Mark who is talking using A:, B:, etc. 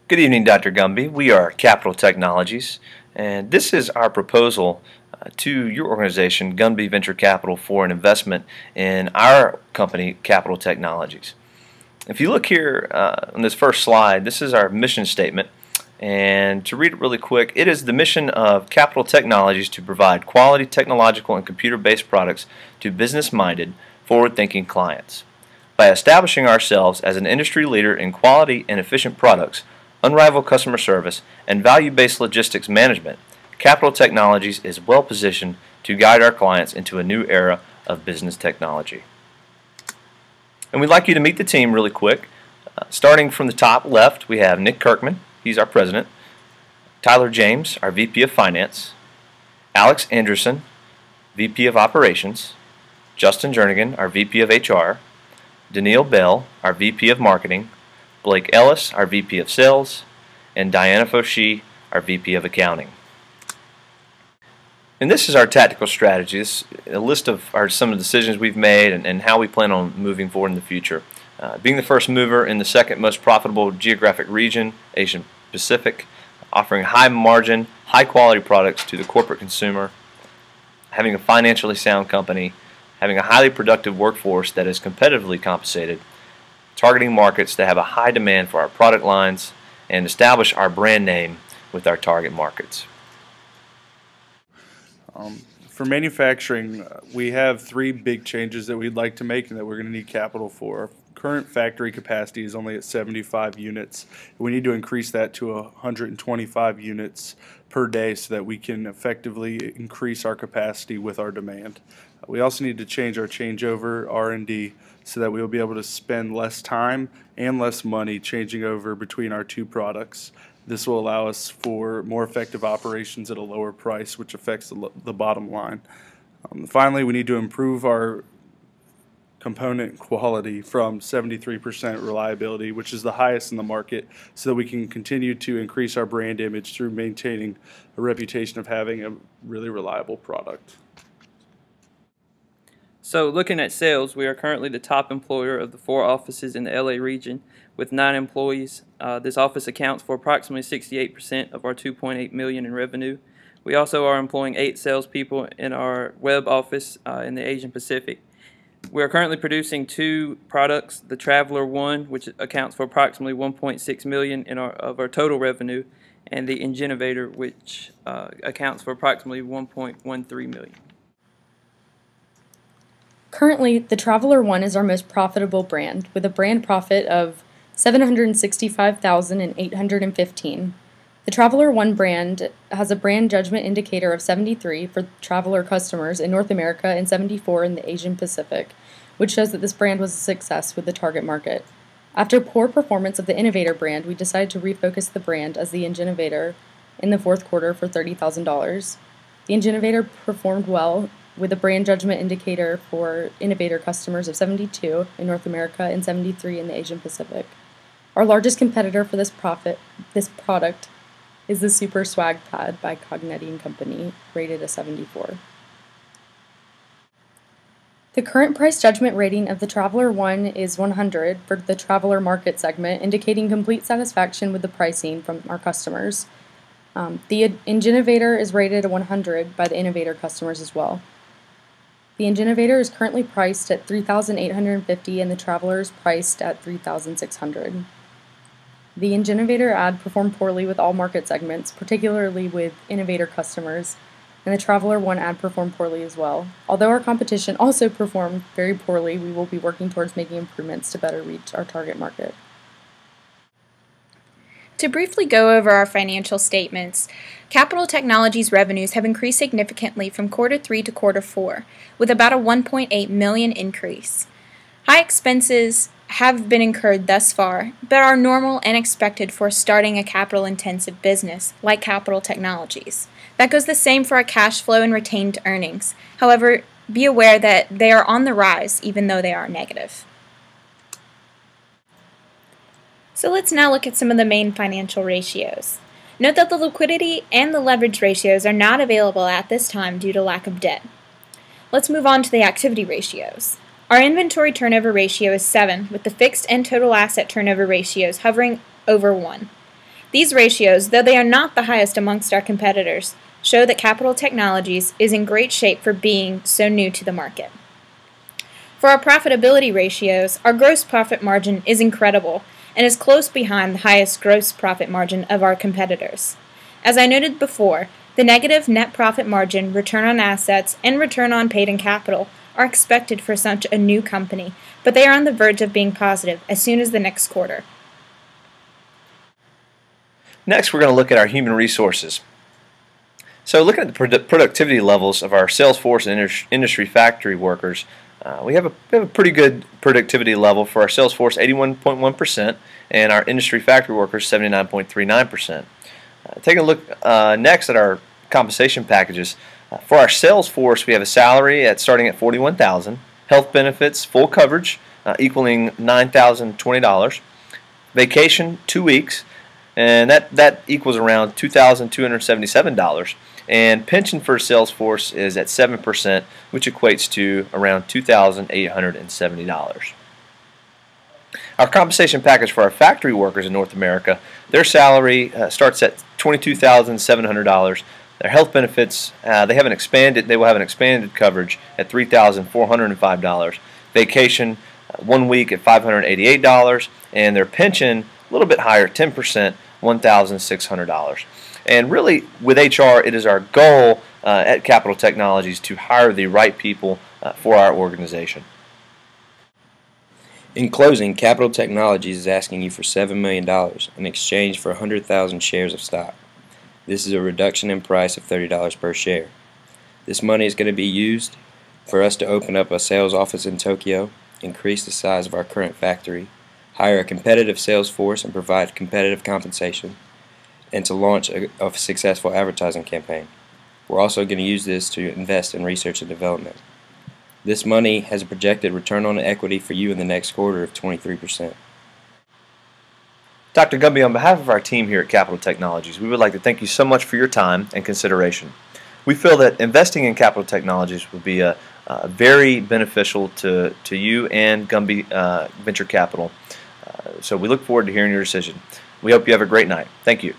A: Good evening, Dr. Gumby. We are Capital Technologies, and this is our proposal to your organization, Gumby Venture Capital, for an investment in our company, Capital Technologies. If you look here on this first slide, this is our mission statement, and to read it really quick, it is the mission of Capital Technologies to provide quality technological and computer-based products to business-minded, forward-thinking clients. By establishing ourselves as an industry leader in quality and efficient products, unrivaled customer service, and value-based logistics management, Capital Technologies is well positioned to guide our clients into a new era of business technology. And we'd like you to meet the team really quick. Starting from the top left, we have Nick Kirkman, he's our president, Tyler James, our VP of Finance, Alex Anderson, VP of Operations, Justin Jernigan, our VP of HR, Danielle Bell, our VP of Marketing, Blake Ellis, our VP of Sales, and Diana Foshee, our VP of Accounting. And this is our tactical strategy. This is a list of some of the decisions we've made and how we plan on moving forward in the future. Being the first mover in the second most profitable geographic region, Asian Pacific, offering high margin, high quality products to the corporate consumer, having a financially sound company, having a highly productive workforce that is competitively compensated, targeting markets that have a high demand for our product lines, and establish our brand name with our target markets.
B: For manufacturing, we have three big changes that we'd like to make and that we're going to need capital for. Our current factory capacity is only at 75 units. We need to increase that to 125 units per day so that we can effectively increase our capacity with our demand. We also need to change our changeover R&D so that we will be able to spend less time and less money changing over between our two products. This will allow us for more effective operations at a lower price, which affects the bottom line. Finally, we need to improve our component quality from 73% reliability, which is the highest in the market, so that we can continue to increase our brand image through maintaining a reputation of having a really reliable product.
C: So looking at sales, we are currently the top employer of the 4 offices in the LA region with 9 employees. This office accounts for approximately 68% of our $2.8 million in revenue. We also are employing 8 salespeople in our web office in the Asian Pacific. We are currently producing 2 products, the Traveler One, which accounts for approximately $1.6 million of our total revenue, and the Ingenovator, which accounts for approximately $1.13 million.
D: Currently, the Traveler One is our most profitable brand, with a brand profit of $765,815. The Traveler One brand has a brand judgment indicator of 73 for Traveler customers in North America and 74 in the Asian Pacific, which shows that this brand was a success with the target market. After poor performance of the Innovator brand, we decided to refocus the brand as the Ingenovator in the fourth quarter for $30,000. The Ingenovator performed well with a brand judgment indicator for Innovator customers of 72 in North America and 73 in the Asian Pacific. Our largest competitor for this product is the Super Swag Pad by Cognetti & Company, rated a 74. The current price judgment rating of the Traveler One is 100 for the Traveler market segment, indicating complete satisfaction with the pricing from our customers. The Ingenovator is rated a 100 by the Innovator customers as well. The Ingenovator is currently priced at $3,850 and the Traveler is priced at $3,600. The Ingenovator ad performed poorly with all market segments, particularly with Innovator customers, and the Traveler One ad performed poorly as well. Although our competition also performed very poorly, we will be working towards making improvements to better reach our target market.
E: To briefly go over our financial statements, Capital Technologies revenues have increased significantly from quarter 3 to quarter 4, with about a $1.8 million increase. High expenses have been incurred thus far, but are normal and expected for starting a capital-intensive business like Capital Technologies. That goes the same for our cash flow and retained earnings. However, be aware that they are on the rise even though they are negative. So let's now look at some of the main financial ratios. Note that the liquidity and the leverage ratios are not available at this time due to lack of debt. Let's move on to the activity ratios. Our inventory turnover ratio is 7, with the fixed and total asset turnover ratios hovering over 1. These ratios, though they are not the highest amongst our competitors, show that Capital Technologies is in great shape for being so new to the market. For our profitability ratios, our gross profit margin is incredible and is close behind the highest gross profit margin of our competitors. As I noted before, the negative net profit margin, return on assets, and return on paid-in capital are expected for such a new company, but they are on the verge of being positive as soon as the next quarter.
A: Next, we're going to look at our human resources. So looking at the productivity levels of our sales force and industry factory workers, we have a pretty good productivity level for our sales force, 81.1%, and our industry factory workers, 79.39%. Taking a look next at our compensation packages. For our sales force, we have a salary starting at $41,000, health benefits, full coverage, equaling $9,020, vacation 2 weeks, and that equals around $2,277. And pension for sales force is at 7%, which equates to around $2,870. Our compensation package for our factory workers in North America, their salary starts at $22,700. Their health benefits, they will have an expanded coverage at $3,405. Vacation, 1 week at $588, and their pension a little bit higher, 10%, $1,600. And really, with HR, it is our goal at Capital Technologies to hire the right people for our organization.
F: In closing, Capital Technologies is asking you for $7 million in exchange for 100,000 shares of stock. This is a reduction in price of $30 per share. This money is going to be used for us to open up a sales office in Tokyo, increase the size of our current factory, hire a competitive sales force and provide competitive compensation, and to launch a successful advertising campaign. We're also going to use this to invest in research and development. This money has a projected return on equity for you in the next quarter of 23%.
A: Dr. Gumby, on behalf of our team here at Capital Technologies, we would like to thank you so much for your time and consideration. We feel that investing in Capital Technologies would be very beneficial to you and Gumby Venture Capital. So we look forward to hearing your decision. We hope you have a great night. Thank you.